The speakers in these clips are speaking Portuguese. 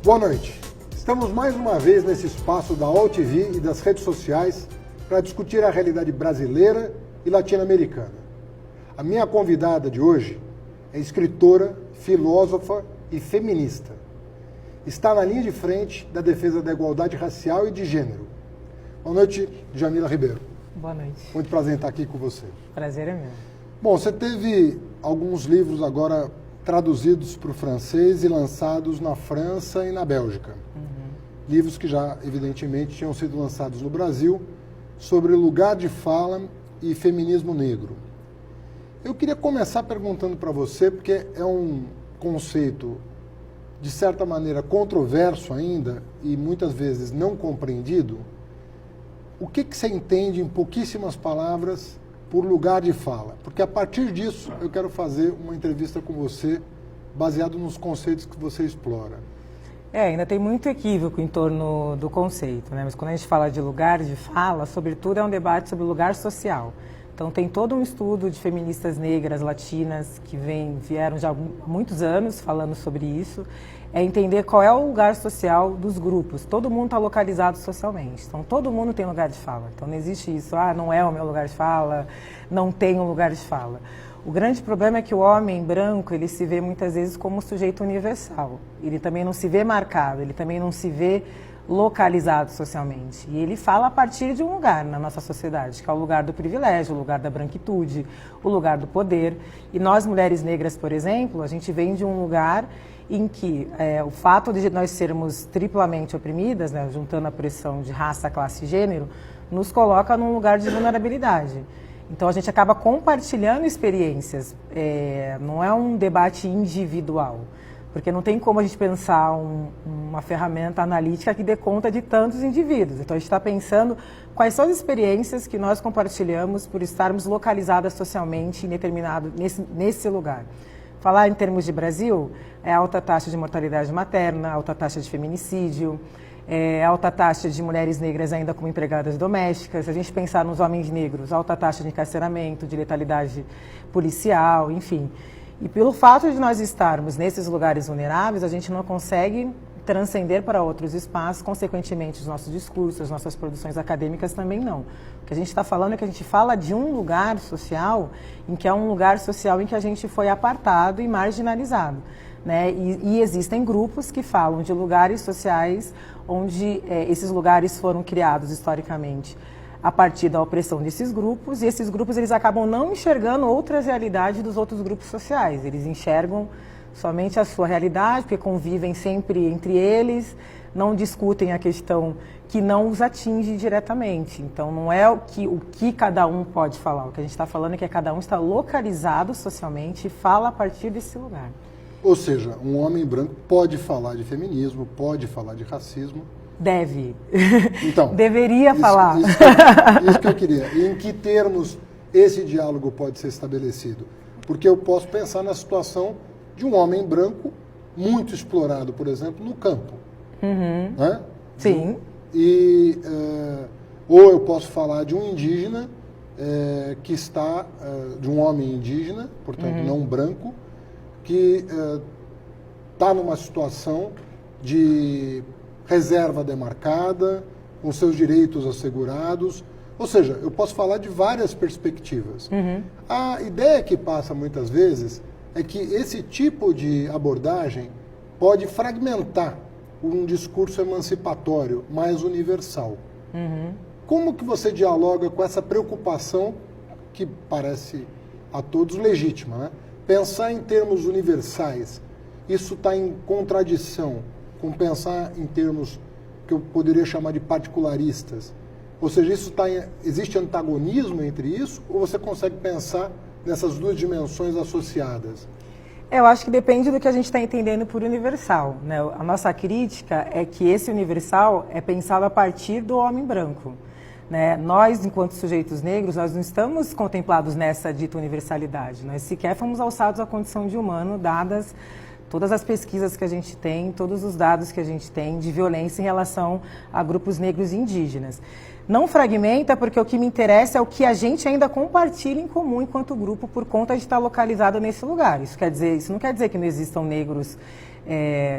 Boa noite. Estamos mais uma vez nesse espaço da UOL TV e das redes sociais para discutir a realidade brasileira e latino-americana. A minha convidada de hoje é escritora, filósofa e feminista. Está na linha de frente da defesa da igualdade racial e de gênero. Boa noite, Djamila Ribeiro. Boa noite. Muito prazer em estar aqui com você. Prazer é meu. Bom, você teve alguns livros agora traduzidos para o francês e lançados na França e na Bélgica. Livros que já, evidentemente, tinham sido lançados no Brasil sobre lugar de fala e feminismo negro. Eu queria começar perguntando para você, porque é um conceito, de certa maneira, controverso ainda e muitas vezes não compreendido. O que você entende, em pouquíssimas palavras, por lugar de fala? Porque a partir disso eu quero fazer uma entrevista com você baseado nos conceitos que você explora. Ainda tem muito equívoco em torno do conceito, né? Mas quando a gente fala de lugar de fala, sobretudo é um debate sobre lugar social. Então tem todo um estudo de feministas negras, latinas, que vieram já há muitos anos falando sobre isso, é entender qual é o lugar social dos grupos. Todo mundo está localizado socialmente, então todo mundo tem lugar de fala. Então não existe isso, não é o meu lugar de fala, não tem um lugar de fala. O grande problema é que o homem branco, ele se vê muitas vezes como um sujeito universal. Ele também não se vê marcado, ele também não se vê localizado socialmente. E ele fala a partir de um lugar na nossa sociedade, que é o lugar do privilégio, o lugar da branquitude, o lugar do poder. E nós, mulheres negras, por exemplo, a gente vem de um lugar em que o fato de nós sermos triplamente oprimidas, né, juntando a pressão de raça, classe e gênero, nos coloca num lugar de vulnerabilidade. Então a gente acaba compartilhando experiências, não é um debate individual, porque não tem como a gente pensar uma ferramenta analítica que dê conta de tantos indivíduos. Então a gente está pensando quais são as experiências que nós compartilhamos por estarmos localizadas socialmente em determinado, nesse lugar. Falar em termos de Brasil, é alta taxa de mortalidade materna, alta taxa de feminicídio, alta taxa de mulheres negras ainda como empregadas domésticas. Se a gente pensar nos homens negros, alta taxa de encarceramento, de letalidade policial, enfim. E pelo fato de nós estarmos nesses lugares vulneráveis, a gente não consegue transcender para outros espaços, consequentemente os nossos discursos, as nossas produções acadêmicas também não. O que a gente está falando é que a gente fala de um lugar social, em que é um lugar social em que a gente foi apartado e marginalizado. Né? E existem grupos que falam de lugares sociais onde esses lugares foram criados historicamente a partir da opressão desses grupos, e esses grupos eles acabam não enxergando outras realidades dos outros grupos sociais. Eles enxergam somente a sua realidade, porque convivem sempre entre eles, não discutem a questão que não os atinge diretamente. Então não é o que cada um pode falar, o que a gente está falando é que cada um está localizado socialmente e fala a partir desse lugar. Ou seja, um homem branco pode falar de feminismo, pode falar de racismo. Deve. Então, deveria falar. Isso que eu queria. E em que termos esse diálogo pode ser estabelecido? Porque eu posso pensar na situação de um homem branco muito explorado, por exemplo, no campo. Né? Sim. Ou eu posso falar de um indígena que está, de um homem indígena, portanto não branco, que está numa situação de reserva demarcada, com seus direitos assegurados. Ou seja, eu posso falar de várias perspectivas. A ideia que passa muitas vezes é que esse tipo de abordagem pode fragmentar um discurso emancipatório mais universal. Como que você dialoga com essa preocupação que parece a todos legítima, né? Pensar em termos universais, isso está em contradição com pensar em termos que eu poderia chamar de particularistas? Ou seja, existe antagonismo entre isso, ou você consegue pensar nessas duas dimensões associadas? Eu acho que depende do que a gente está entendendo por universal, né? A nossa crítica é que esse universal é pensado a partir do homem branco. Né? Nós, enquanto sujeitos negros, nós não estamos contemplados nessa dita universalidade. Nós sequer fomos alçados à condição de humano, dadas todas as pesquisas que a gente tem, todos os dados que a gente tem de violência em relação a grupos negros e indígenas. Não fragmenta, porque o que me interessa é o que a gente ainda compartilha em comum enquanto grupo por conta de estar localizado nesse lugar. Isso não quer dizer que não existam negros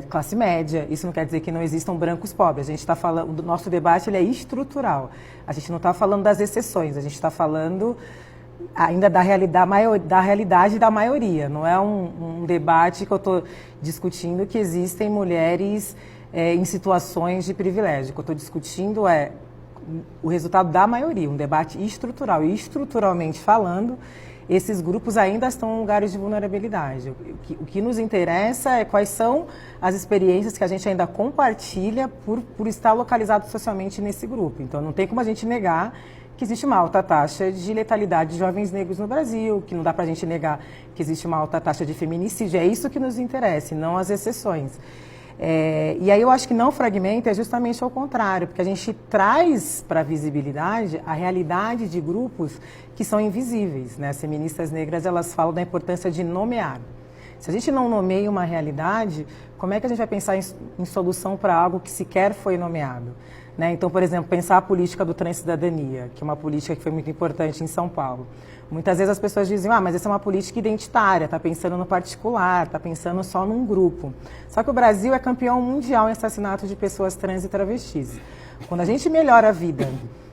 classe média. Isso não quer dizer que não existam brancos pobres. A gente está falando, o nosso debate ele é estrutural. A gente não está falando das exceções, a gente está falando ainda da realidade da maioria. Não é um debate que eu estou discutindo que existem mulheres em situações de privilégio. O que eu estou discutindo é o resultado da maioria, um debate estrutural. E estruturalmente falando, esses grupos ainda estão em lugares de vulnerabilidade. O que nos interessa é quais são as experiências que a gente ainda compartilha por estar localizado socialmente nesse grupo. Então, não tem como a gente negar que existe uma alta taxa de letalidade de jovens negros no Brasil, que não dá para a gente negar que existe uma alta taxa de feminicídio. É isso que nos interessa, e não as exceções. E aí eu acho que não fragmenta é justamente ao contrário, porque a gente traz para a visibilidade a realidade de grupos que são invisíveis, né? As feministas negras, elas falam da importância de nomear. Se a gente não nomeia uma realidade, como é que a gente vai pensar em solução para algo que sequer foi nomeado? Né? Então, por exemplo, pensar a política do Transcidadania, que é uma política que foi muito importante em São Paulo. Muitas vezes as pessoas dizem, mas essa é uma política identitária, está pensando no particular, está pensando só num grupo. Só que o Brasil é campeão mundial em assassinato de pessoas trans e travestis. Quando a gente melhora a vida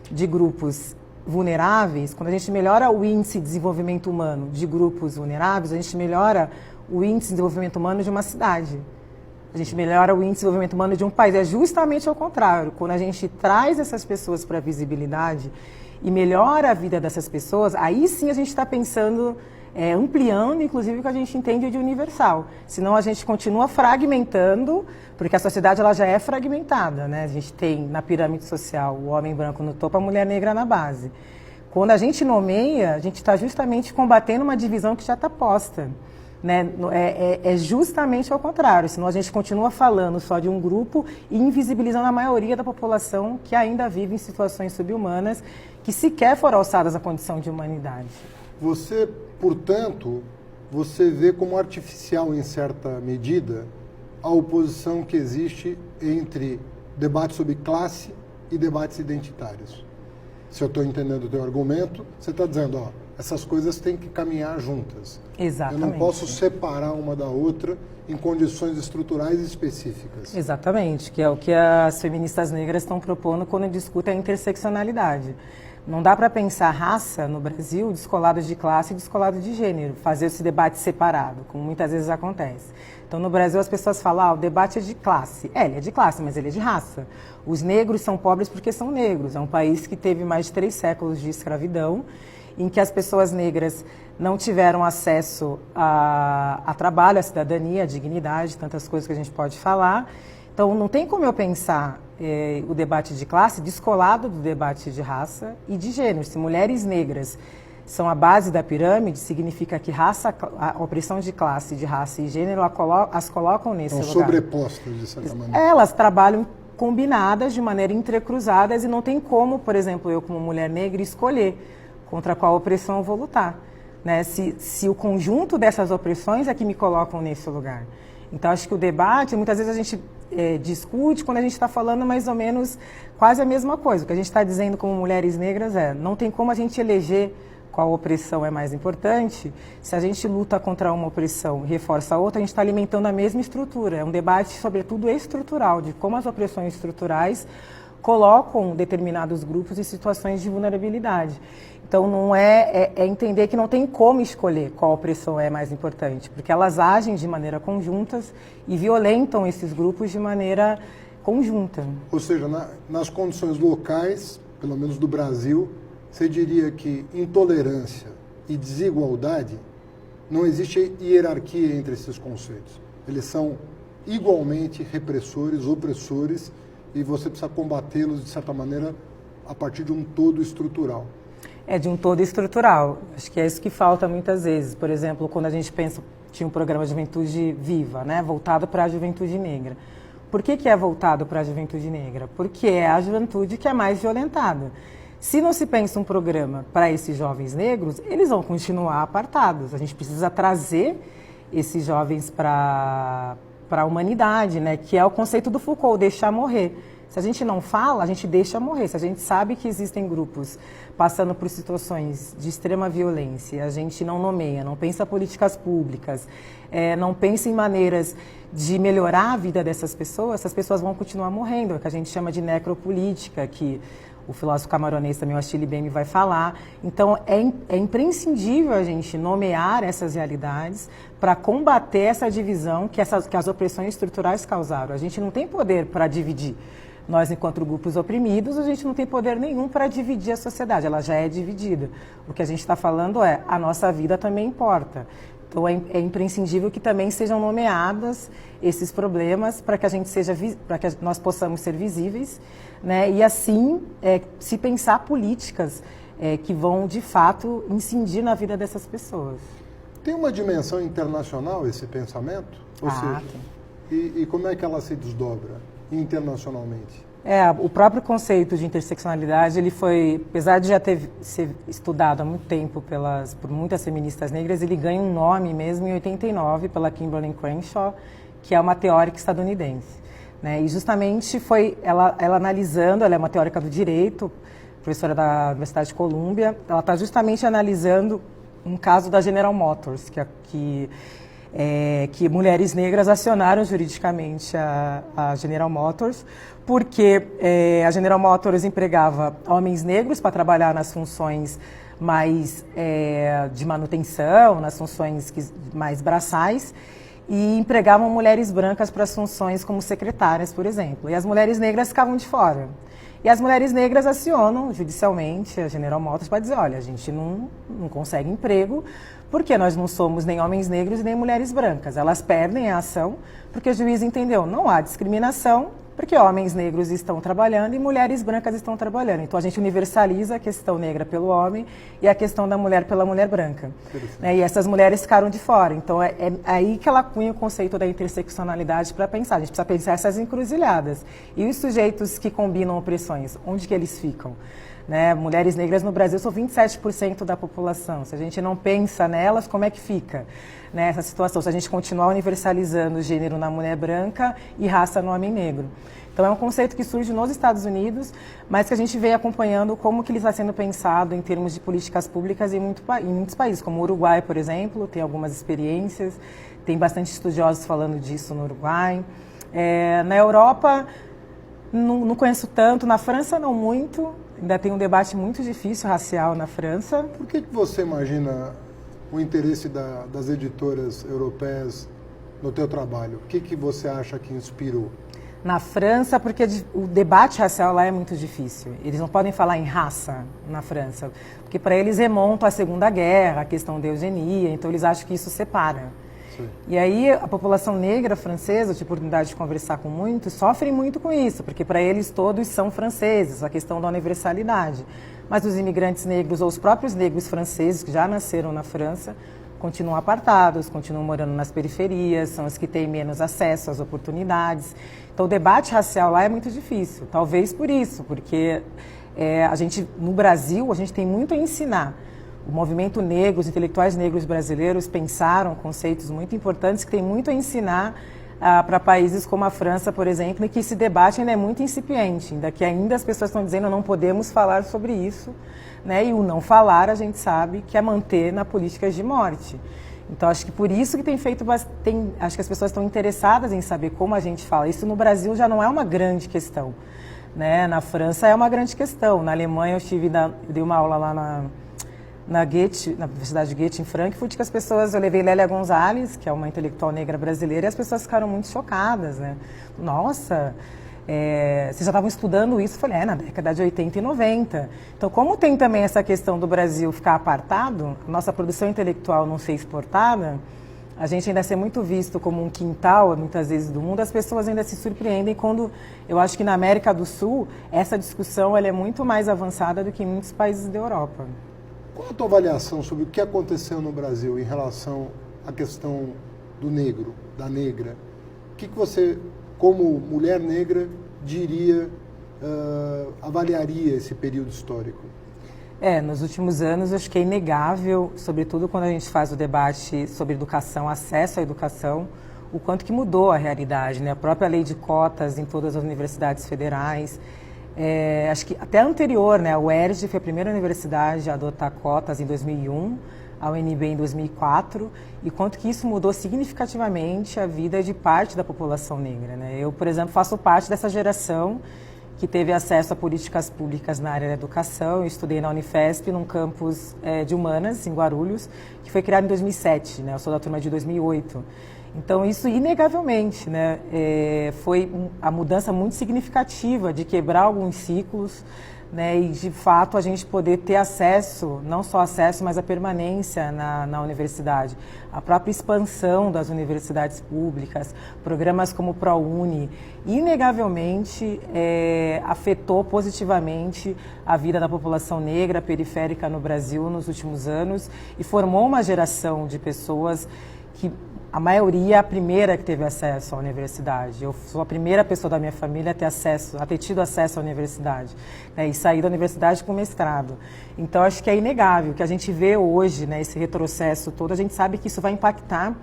de grupos vulneráveis, quando a gente melhora o índice de desenvolvimento humano de grupos vulneráveis, a gente melhora o índice de desenvolvimento humano de uma cidade. A gente melhora o índice de desenvolvimento humano de um país. É justamente ao contrário. Quando a gente traz essas pessoas para a visibilidade e melhora a vida dessas pessoas, aí sim a gente está pensando, ampliando, inclusive, o que a gente entende de universal. Senão a gente continua fragmentando, porque a sociedade ela já é fragmentada, né? A gente tem na pirâmide social o homem branco no topo, a mulher negra na base. Quando a gente nomeia, a gente está justamente combatendo uma divisão que já está posta. Né? É justamente ao contrário, senão a gente continua falando só de um grupo e invisibilizando a maioria da população que ainda vive em situações subhumanas, que sequer foram alçadas à condição de humanidade. Você, portanto, você vê como artificial, em certa medida, a oposição que existe entre debate sobre classe e debates identitários. Se eu estou entendendo o teu argumento, você está dizendo, essas coisas têm que caminhar juntas. Exatamente. Eu não posso separar uma da outra em condições estruturais específicas. Exatamente, que é o que as feministas negras estão propondo quando discutem a interseccionalidade. Não dá para pensar raça no Brasil descolado de classe e descolado de gênero, fazer esse debate separado, como muitas vezes acontece. Então, no Brasil, as pessoas falam, o debate é de classe. Ele é de classe, mas ele é de raça. Os negros são pobres porque são negros. É um país que teve mais de 3 séculos de escravidão, em que as pessoas negras não tiveram acesso a trabalho, a cidadania, a dignidade, tantas coisas que a gente pode falar. Então, não tem como eu pensar o debate de classe descolado do debate de raça e de gênero. Se mulheres negras são a base da pirâmide, significa que a opressão de classe, de raça e gênero as colocam nesse lugar. São sobrepostas, de certa maneira. Elas trabalham combinadas, de maneira entrecruzadas, e não tem como, por exemplo, eu como mulher negra escolher contra qual opressão eu vou lutar. Né? Se o conjunto dessas opressões é que me colocam nesse lugar. Então, acho que o debate, muitas vezes a gente discute quando a gente está falando mais ou menos quase a mesma coisa. O que a gente está dizendo como mulheres negras não tem como a gente eleger qual opressão é mais importante. Se a gente luta contra uma opressão e reforça a outra, a gente está alimentando a mesma estrutura. É um debate, sobretudo, estrutural, de como as opressões estruturais colocam determinados grupos em situações de vulnerabilidade. Então, não é entender que não tem como escolher qual opressão é mais importante, porque elas agem de maneira conjuntas e violentam esses grupos de maneira conjunta. Ou seja, nas condições locais, pelo menos do Brasil, você diria que intolerância e desigualdade, não existe hierarquia entre esses conceitos. Eles são igualmente repressores, opressores, e você precisa combatê-los, de certa maneira, a partir de um todo estrutural. De um todo estrutural. Acho que é isso que falta muitas vezes. Por exemplo, quando a gente pensa, tinha um programa Juventude Viva, né, voltado para a juventude negra. Por que é voltado para a juventude negra? Porque é a juventude que é mais violentada. Se não se pensa um programa para esses jovens negros, eles vão continuar apartados. A gente precisa trazer esses jovens para a humanidade, né, que é o conceito do Foucault, deixar morrer. Se a gente não fala, a gente deixa morrer. Se a gente sabe que existem grupos passando por situações de extrema violência, a gente não nomeia, não pensa políticas públicas, não pensa em maneiras de melhorar a vida dessas pessoas, essas pessoas vão continuar morrendo, é o que a gente chama de necropolítica, que o filósofo camaronês também, o Achille Mbembe, vai falar. Então, é imprescindível a gente nomear essas realidades para combater essa divisão que as opressões estruturais causaram. A gente não tem poder para dividir. Nós, enquanto grupos oprimidos, a gente não tem poder nenhum para dividir a sociedade, ela já é dividida. O que a gente está falando é, a nossa vida também importa. Então, é imprescindível que também sejam nomeados esses problemas para que para que nós possamos ser visíveis, né? E assim se pensar políticas que vão de fato incidir na vida dessas pessoas. Tem uma dimensão internacional esse pensamento? Ou seja, e como é que ela se desdobra internacionalmente? O próprio conceito de interseccionalidade, ele foi, apesar de já ser estudado há muito tempo por muitas feministas negras, ele ganha um nome mesmo em 89 pela Kimberly Crenshaw, que é uma teórica estadunidense, né? E justamente foi ela analisando, ela é uma teórica do direito, professora da Universidade de Colômbia, ela está justamente analisando um caso da General Motors, que mulheres negras acionaram juridicamente a General Motors, porque a General Motors empregava homens negros para trabalhar nas funções mais de manutenção, nas funções mais braçais, e empregavam mulheres brancas para as funções como secretárias, por exemplo. E as mulheres negras ficavam de fora. E as mulheres negras acionam judicialmente a General Motors para dizer, olha, a gente não consegue emprego porque nós não somos nem homens negros e nem mulheres brancas. Elas perdem a ação porque o juiz entendeu, não há discriminação porque homens negros estão trabalhando e mulheres brancas estão trabalhando. Então a gente universaliza a questão negra pelo homem e a questão da mulher pela mulher branca. Né? E essas mulheres ficaram de fora. Então é aí que ela cunha o conceito da interseccionalidade para pensar. A gente precisa pensar essas encruzilhadas. E os sujeitos que combinam opressões, onde que eles ficam? Né? Mulheres negras no Brasil são 27% da população. Se a gente não pensa nelas, como é que fica? Né, essa situação, se a gente continuar universalizando o gênero na mulher branca e raça no homem negro. Então é um conceito que surge nos Estados Unidos, mas que a gente vem acompanhando como que ele está sendo pensado em termos de políticas públicas em muitos países, como o Uruguai, por exemplo, tem algumas experiências, tem bastante estudiosos falando disso no Uruguai. Na Europa, não conheço tanto, na França não muito, ainda tem um debate muito difícil racial na França. Por que você imagina o interesse das editoras europeias no teu trabalho? O que você acha que inspirou? Na França, porque o debate racial lá é muito difícil. Eles não podem falar em raça na França, porque para eles remonta à Segunda Guerra, a questão da eugenia, então eles acham que isso separa. Sim. E aí a população negra francesa, eu tive a oportunidade de conversar com muitos, sofrem muito com isso, porque para eles todos são franceses, a questão da universalidade. Mas os imigrantes negros ou os próprios negros franceses que já nasceram na França continuam apartados, continuam morando nas periferias, são os que têm menos acesso às oportunidades. Então o debate racial lá é muito difícil, talvez por isso, porque no Brasil, a gente tem muito a ensinar. O movimento negro, os intelectuais negros brasileiros pensaram conceitos muito importantes que têm muito a ensinar para países como a França, por exemplo, e que esse debate ainda é muito incipiente, ainda as pessoas estão dizendo não podemos falar sobre isso, né? E o não falar a gente sabe que é manter na políticas de morte. Então acho que por isso que acho que as pessoas estão interessadas em saber como a gente fala. Isso no Brasil já não é uma grande questão, né? Na França é uma grande questão. Na Alemanha eu dei uma aula lá na Universidade de Goethe, em Frankfurt, que eu levei Lélia Gonzalez, que é uma intelectual negra brasileira, e as pessoas ficaram muito chocadas, né? Nossa, vocês já estavam estudando isso? Eu falei, na década de 80 e 90. Então, como tem também essa questão do Brasil ficar apartado, nossa produção intelectual não ser exportada, a gente ainda ser muito visto como um quintal, muitas vezes, do mundo, as pessoas ainda se surpreendem quando, eu acho que na América do Sul, essa discussão ela é muito mais avançada do que em muitos países da Europa. Qual a tua avaliação sobre o que aconteceu no Brasil em relação à questão do negro, da negra? O que você, como mulher negra, avaliaria esse período histórico? Nos últimos anos, eu acho que é inegável, sobretudo quando a gente faz o debate sobre educação, acesso à educação, o quanto que mudou a realidade, né? A própria lei de cotas em todas as universidades federais. Acho que até anterior, né? A UERJ foi a primeira universidade a adotar cotas em 2001, a UNB em 2004, e quanto que isso mudou significativamente a vida de parte da população negra, né? Eu, por exemplo, faço parte dessa geração que teve acesso a políticas públicas na área da educação. Eu estudei na Unifesp, num campus de Humanas, em Guarulhos, que foi criado em 2007, né? Eu sou da turma de 2008. Então, isso, inegavelmente, né, foi a mudança muito significativa de quebrar alguns ciclos, né, e, de fato, a gente poder ter acesso, não só acesso, mas a permanência na universidade. A própria expansão das universidades públicas, programas como o ProUni, inegavelmente afetou positivamente a vida da população negra periférica no Brasil nos últimos anos e formou uma geração de pessoas que, a maioria, é a primeira que teve acesso à universidade. Eu sou a primeira pessoa da minha família a ter tido acesso à universidade, né, e sair da universidade com mestrado. Então, acho que é inegável que a gente vê hoje, né, esse retrocesso todo. A gente sabe que isso vai impactar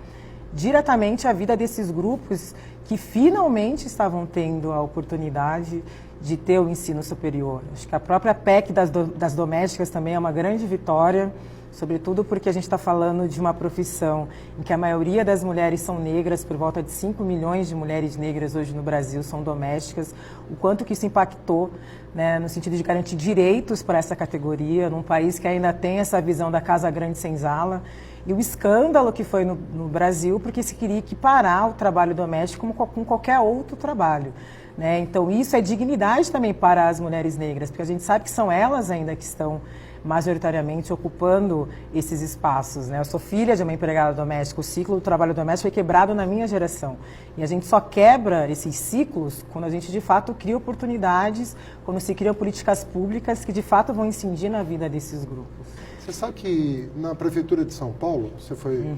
diretamente a vida desses grupos que finalmente estavam tendo a oportunidade de ter o ensino superior. Acho que a própria PEC das domésticas também é uma grande vitória, sobretudo porque a gente está falando de uma profissão em que a maioria das mulheres são negras, por volta de 5 milhões de mulheres negras hoje no Brasil são domésticas, o quanto que isso impactou, né, no sentido de garantir direitos para essa categoria, num país que ainda tem essa visão da casa grande senzala, e o escândalo que foi no Brasil, porque se queria equiparar o trabalho doméstico com qualquer outro trabalho, né? Então, isso é dignidade também para as mulheres negras, porque a gente sabe que são elas ainda que estão majoritariamente ocupando esses espaços, né? Eu sou filha de uma empregada doméstica, o ciclo do trabalho doméstico foi quebrado na minha geração. E a gente só quebra esses ciclos quando a gente, de fato, cria oportunidades, quando se criam políticas públicas que, de fato, vão incidir na vida desses grupos. Você sabe que na Prefeitura de São Paulo, você foi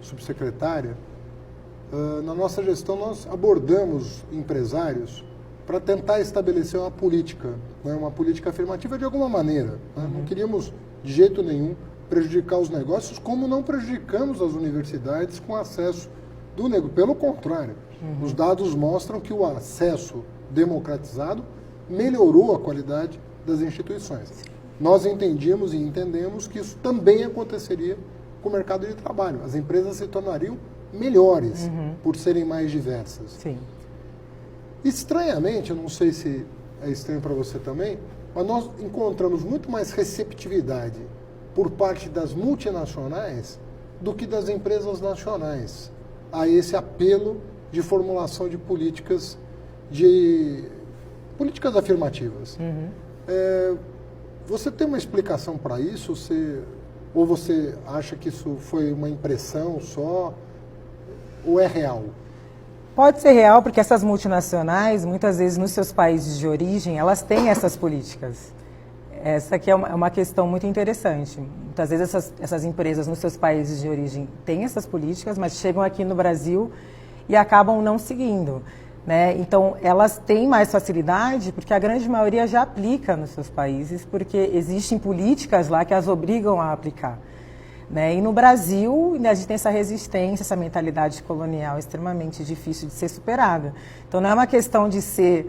subsecretária, na nossa gestão nós abordamos empresários para tentar estabelecer uma política, né, uma política afirmativa de alguma maneira. Né? Não queríamos, de jeito nenhum, prejudicar os negócios, como não prejudicamos as universidades com acesso do negro. Pelo contrário, os dados mostram que o acesso democratizado melhorou a qualidade das instituições. Nós entendíamos e entendemos que isso também aconteceria com o mercado de trabalho. As empresas se tornariam melhores por serem mais diversas. Sim. Estranhamente, eu não sei se é estranho para você também, mas nós encontramos muito mais receptividade por parte das multinacionais do que das empresas nacionais a esse apelo de formulação de políticas afirmativas. Você tem uma explicação para isso? Ou você acha que isso foi uma impressão só? Ou é real? Pode ser real, porque essas multinacionais, muitas vezes nos seus países de origem, elas têm essas políticas. Essa aqui é uma questão muito interessante. Muitas vezes essas empresas nos seus países de origem têm essas políticas, mas chegam aqui no Brasil e acabam não seguindo, né? Então, elas têm mais facilidade, porque a grande maioria já aplica nos seus países, porque existem políticas lá que as obrigam a aplicar. Né? E no Brasil, a gente tem essa resistência, essa mentalidade colonial extremamente difícil de ser superada. Então, não é uma questão de ser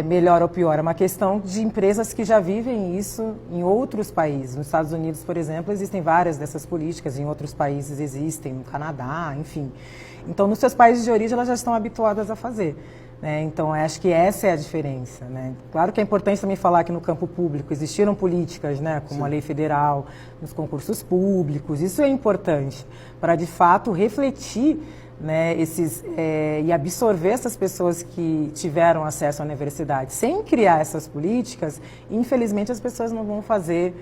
melhor ou pior, é uma questão de empresas que já vivem isso em outros países. Nos Estados Unidos, por exemplo, existem várias dessas políticas, em outros países existem, no Canadá, enfim. Então, nos seus países de origem, elas já estão habituadas a fazer. Né? Então, acho que essa é a diferença. Né? Claro que é importante também falar que no campo público existiram políticas, né, como a lei federal, nos concursos públicos, isso é importante para, de fato, refletir, né, e absorver essas pessoas que tiveram acesso à universidade. Sem criar essas políticas, infelizmente as pessoas não vão fazer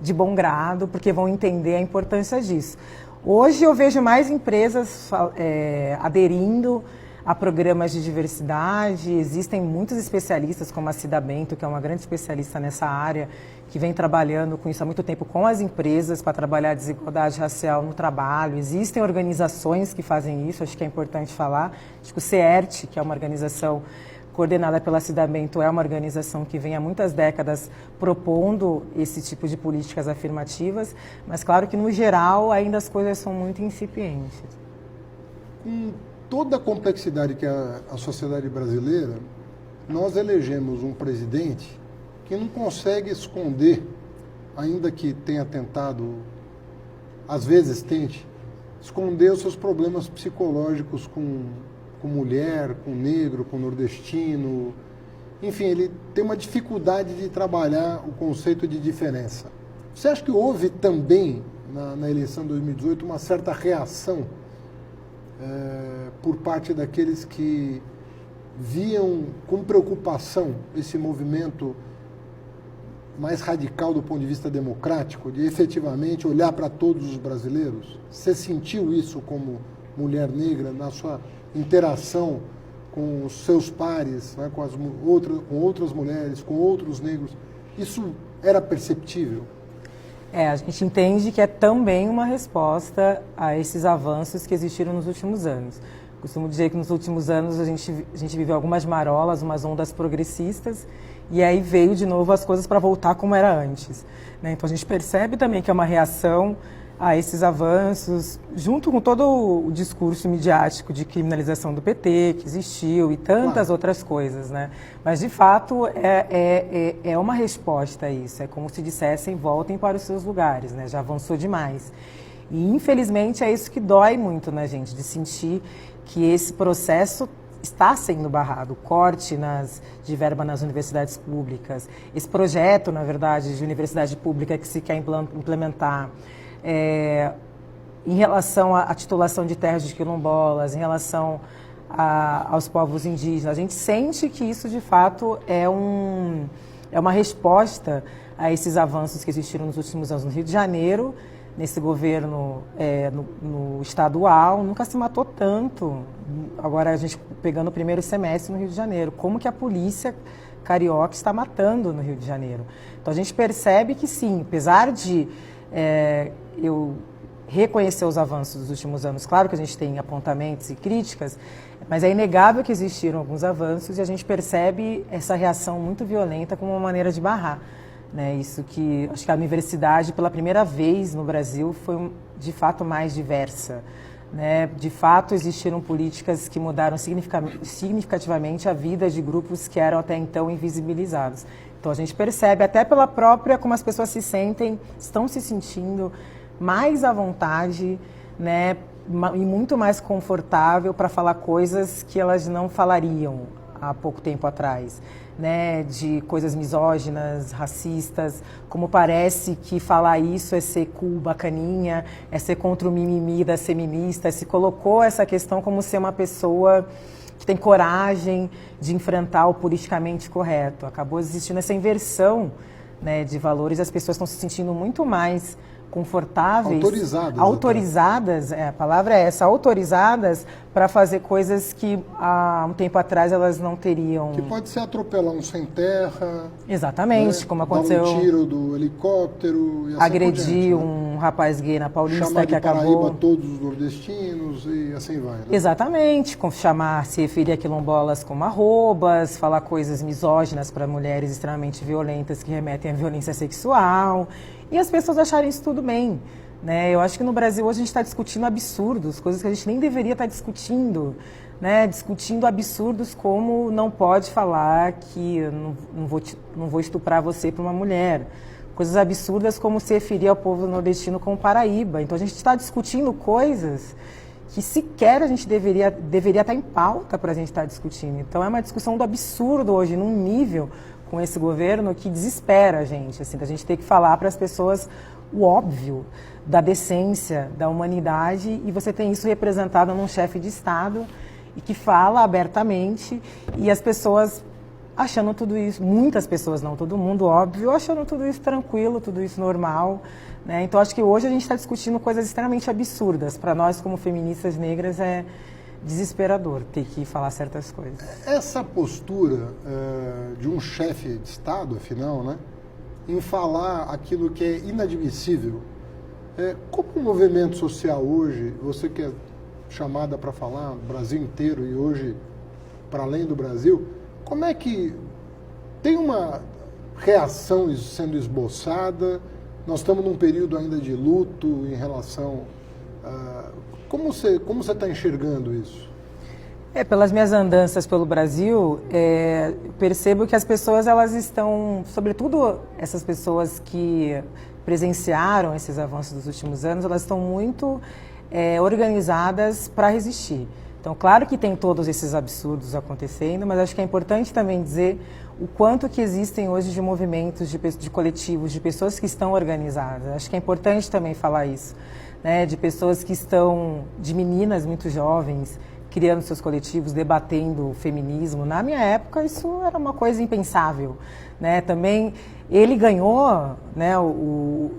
de bom grado, porque vão entender a importância disso. Hoje eu vejo mais empresas aderindo a programas de diversidade. Existem muitos especialistas, como a Cida Bento, que é uma grande especialista nessa área, que vem trabalhando com isso há muito tempo com as empresas para trabalhar a desigualdade racial no trabalho. Existem organizações que fazem isso, acho que é importante falar. Acho que o CERT, que é uma organização coordenada pela Cida Bento, é uma organização que vem há muitas décadas propondo esse tipo de políticas afirmativas, mas claro que, no geral, ainda as coisas são muito incipientes. toda a complexidade que é a sociedade brasileira, nós elegemos um presidente que não consegue esconder, ainda que tenha tentado, às vezes tente, esconder os seus problemas psicológicos com mulher, com negro, com nordestino. Enfim, ele tem uma dificuldade de trabalhar o conceito de diferença. Você acha que houve também, na eleição de 2018, uma certa reação por parte daqueles que viam com preocupação esse movimento mais radical do ponto de vista democrático, de efetivamente olhar para todos os brasileiros? Você sentiu isso como mulher negra na sua interação com os seus pares, né, com outras mulheres, com outros negros? Isso era perceptível? A gente entende que é também uma resposta a esses avanços que existiram nos últimos anos. Costumo dizer que nos últimos anos a gente viveu algumas marolas, umas ondas progressistas, e aí veio de novo as coisas para voltar como era antes, né? Então a gente percebe também que é uma reação a esses avanços, junto com todo o discurso midiático de criminalização do PT, que existiu, e tantas outras coisas, né? Mas, de fato, é uma resposta a isso. É como se dissessem, voltem para os seus lugares, né? Já avançou demais. E, infelizmente, é isso que dói muito na gente, de sentir que esse processo está sendo barrado, o corte de verba nas universidades públicas, esse projeto, na verdade, de universidade pública que se quer implementar, em relação à titulação de terras de quilombolas, em relação aos povos indígenas. A gente sente que isso, de fato, é uma resposta a esses avanços que existiram nos últimos anos no Rio de Janeiro. Nesse governo no estadual, nunca se matou tanto. Agora, a gente pegando o primeiro semestre no Rio de Janeiro, como que a polícia carioca está matando no Rio de Janeiro. Então, a gente percebe que, sim, apesar de eu reconhecer os avanços dos últimos anos, claro que a gente tem apontamentos e críticas, mas é inegável que existiram alguns avanços e a gente percebe essa reação muito violenta como uma maneira de barrar, né? Isso que, acho que a universidade, pela primeira vez no Brasil, foi de fato mais diversa, né? De fato, existiram políticas que mudaram significativamente a vida de grupos que eram até então invisibilizados. Então, a gente percebe, até pela própria, como as pessoas se sentem, estão se sentindo mais à vontade, né, e muito mais confortável para falar coisas que elas não falariam há pouco tempo atrás, né, de coisas misóginas, racistas, como parece que falar isso é ser cool, bacaninha, é ser contra o mimimi das feministas, se colocou essa questão como ser uma pessoa que tem coragem de enfrentar o politicamente correto. Acabou existindo essa inversão, né, de valores, as pessoas estão se sentindo muito mais confortáveis, autorizadas, a palavra é essa, autorizadas para fazer coisas que há um tempo atrás elas não teriam. Que pode ser atropelar um sem terra. Exatamente, né? Como aconteceu. Dar um tiro do helicóptero. E assim agredir né? um rapaz gay na Paulista. Chamar de que Paraíba acabou. Todos os nordestinos e assim vai. Né? Exatamente, se referir a quilombolas como arrobas, falar coisas misóginas para mulheres extremamente violentas que remetem à violência sexual. E as pessoas acharem isso tudo bem, né? Eu acho que no Brasil hoje a gente está discutindo absurdos, coisas que a gente nem deveria estar discutindo, né? Discutindo absurdos como não pode falar que eu não vou estuprar você para uma mulher. Coisas absurdas como se referir ao povo nordestino como Paraíba. Então a gente está discutindo coisas que sequer a gente deveria estar em pauta para a gente estar discutindo. Então é uma discussão do absurdo hoje, num nível com esse governo que desespera a gente, assim, da gente ter que falar para as pessoas o óbvio da decência, da humanidade, e você tem isso representado num chefe de Estado e que fala abertamente, e as pessoas achando tudo isso, muitas pessoas, não todo mundo, óbvio, achando tudo isso tranquilo, tudo isso normal, né? Então acho que hoje a gente está discutindo coisas extremamente absurdas. Para nós, como feministas negras, é desesperador ter que falar certas coisas. Essa postura de um chefe de Estado, afinal, né, em falar aquilo que é inadmissível, como o movimento social hoje, você que é chamada para falar no Brasil inteiro e hoje para além do Brasil, como é que tem uma reação sendo esboçada? Nós estamos num período ainda de luto em relação a... Como você está enxergando isso? Pelas minhas andanças pelo Brasil, percebo que as pessoas, elas estão, sobretudo essas pessoas que presenciaram esses avanços dos últimos anos, elas estão muito organizadas para resistir. Então, claro que tem todos esses absurdos acontecendo, mas acho que é importante também dizer o quanto que existem hoje de movimentos, de coletivos, de pessoas que estão organizadas. Acho que é importante também falar isso, né? De pessoas que estão, de meninas muito jovens, criando seus coletivos, debatendo o feminismo. Na minha época, isso era uma coisa impensável, né? Também ele ganhou, né,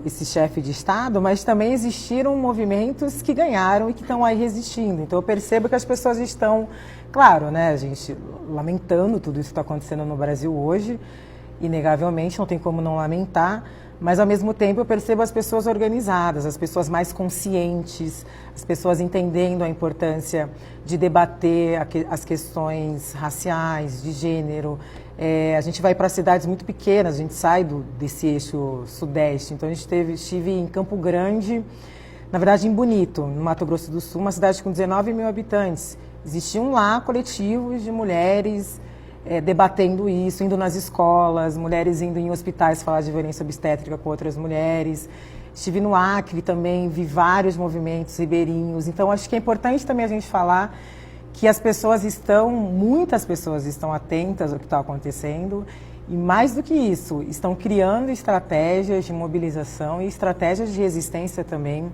esse chefe de Estado, mas também existiram movimentos que ganharam e que estão aí resistindo. Então eu percebo que as pessoas estão, claro, né, a gente lamentando tudo isso que está acontecendo no Brasil hoje, inegavelmente, não tem como não lamentar, mas ao mesmo tempo eu percebo as pessoas organizadas, as pessoas mais conscientes, as pessoas entendendo a importância de debater as questões raciais, de gênero. A gente vai para cidades muito pequenas, a gente sai desse eixo sudeste, então a gente estive em Campo Grande, na verdade em Bonito, no Mato Grosso do Sul, uma cidade com 19 mil habitantes. Existiam lá coletivos de mulheres debatendo isso, indo nas escolas, mulheres indo em hospitais falar de violência obstétrica com outras mulheres. Estive no Acre também, vi vários movimentos ribeirinhos. Então, acho que é importante também a gente falar que muitas pessoas estão atentas ao que está acontecendo e, mais do que isso, estão criando estratégias de mobilização e estratégias de resistência também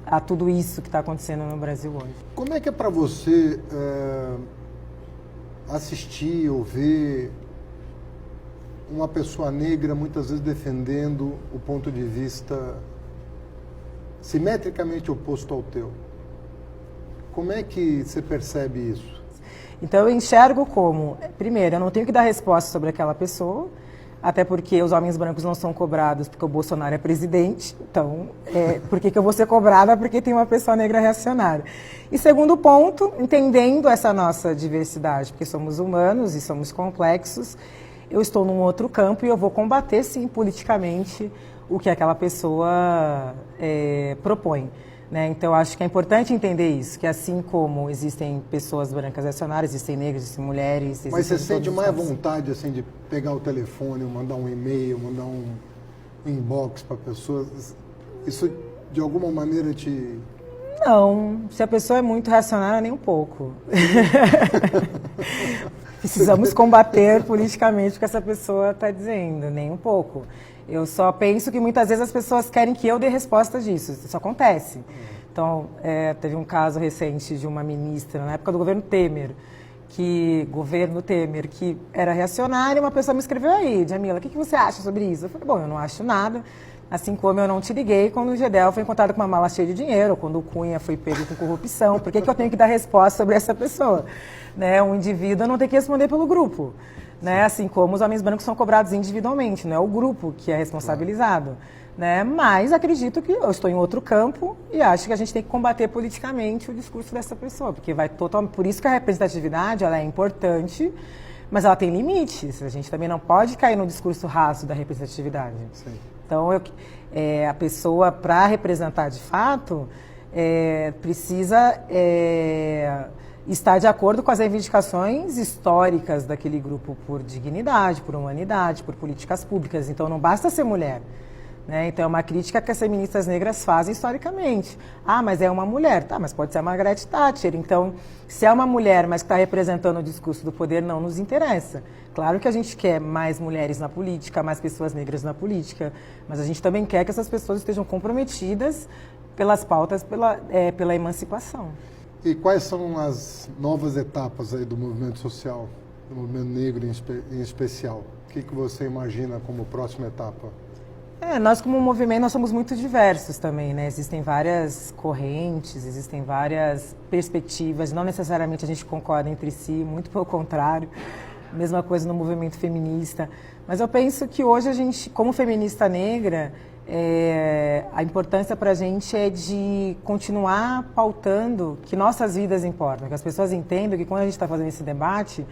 a tudo isso que está acontecendo no Brasil hoje. Como é que é para você assistir ou ver uma pessoa negra muitas vezes defendendo o ponto de vista simetricamente oposto ao teu? Como é que você percebe isso? Então eu enxergo como, primeiro, eu não tenho que dar resposta sobre aquela pessoa, até porque os homens brancos não são cobrados porque o Bolsonaro é presidente, então por que eu vou ser cobrada porque tem uma pessoa negra reacionária? E segundo ponto, entendendo essa nossa diversidade, porque somos humanos e somos complexos, eu estou num outro campo e eu vou combater sim politicamente o que aquela pessoa propõe. Né? Então, acho que é importante entender isso, que assim como existem pessoas brancas reacionárias, existem negros, existem mulheres... Mas você sente mais vontade assim, de pegar o telefone, mandar um e-mail, mandar um inbox para pessoas? Isso, de alguma maneira, te... Não, se a pessoa é muito reacionária, nem um pouco. Precisamos combater politicamente o que essa pessoa está dizendo, nem um pouco. Eu só penso que muitas vezes as pessoas querem que eu dê resposta disso. Isso acontece. Então, teve um caso recente de uma ministra, na época do governo Temer, que era reacionária, e uma pessoa me escreveu aí, Djamila, o que você acha sobre isso? Eu falei, bom, eu não acho nada, assim como eu não te liguei quando o Gedel foi encontrado com uma mala cheia de dinheiro, ou quando o Cunha foi pego com corrupção, por que eu tenho que dar resposta sobre essa pessoa? Né? Um indivíduo não tem que responder pelo grupo. Né? Assim como os homens brancos são cobrados individualmente, não é o grupo que é responsabilizado. Né? Mas acredito que eu estou em outro campo e acho que a gente tem que combater politicamente o discurso dessa pessoa, porque vai totalmente. Por isso que a representatividade ela é importante, mas ela tem limites. A gente também não pode cair no discurso raso da representatividade. Sim. Então, a pessoa, para representar de fato, precisa estar de acordo com as reivindicações históricas daquele grupo por dignidade, por humanidade, por políticas públicas. Então, não basta ser mulher. Né? Então, é uma crítica que as feministas negras fazem historicamente. Ah, mas é uma mulher. Tá, mas pode ser a Margaret Thatcher. Então, se é uma mulher, mas que está representando o discurso do poder, não nos interessa. Claro que a gente quer mais mulheres na política, mais pessoas negras na política, mas a gente também quer que essas pessoas estejam comprometidas pelas pautas, pela emancipação. E quais são as novas etapas aí do movimento social, do movimento negro em especial? O que você imagina como próxima etapa? Nós como movimento, nós somos muito diversos também, né? Existem várias correntes, existem várias perspectivas, não necessariamente a gente concorda entre si, muito pelo contrário. Mesma coisa no movimento feminista. Mas eu penso que hoje a gente, como feminista negra, a importância para a gente é de continuar pautando que nossas vidas importam, que as pessoas entendam que quando a gente está fazendo esse debate,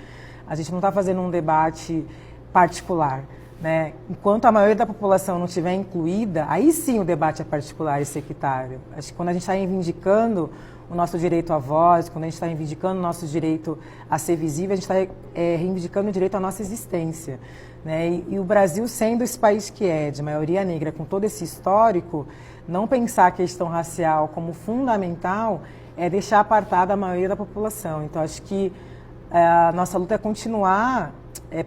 a gente não está fazendo um debate particular. Né? Enquanto a maioria da população não estiver incluída, aí sim o debate é particular e sectário. Acho que quando a gente está reivindicando o nosso direito à voz, quando a gente está reivindicando o nosso direito a ser visível, a gente está reivindicando o direito à nossa existência. Né? E o Brasil, sendo esse país que é, de maioria negra, com todo esse histórico, não pensar a questão racial como fundamental é deixar apartada a maioria da população. Então, acho que a nossa luta é continuar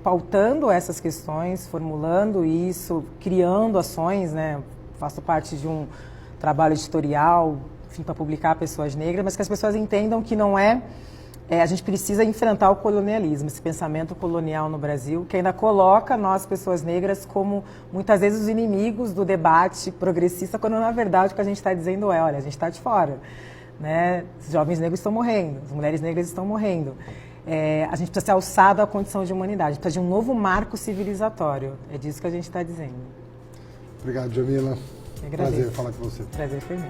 pautando essas questões, formulando isso, criando ações, né? Faço parte de um trabalho editorial, enfim, para publicar pessoas negras, mas que as pessoas entendam que não a gente precisa enfrentar o colonialismo, esse pensamento colonial no Brasil, que ainda coloca nós, pessoas negras, como muitas vezes os inimigos do debate progressista, quando na verdade o que a gente está dizendo olha, a gente está de fora. Né? Os jovens negros estão morrendo, as mulheres negras estão morrendo. A gente precisa ser alçado à condição de humanidade, a gente precisa de um novo marco civilizatório. É disso que a gente está dizendo. Obrigado, Jamila. Eu agradeço. Prazer falar com você. Prazer foi meu.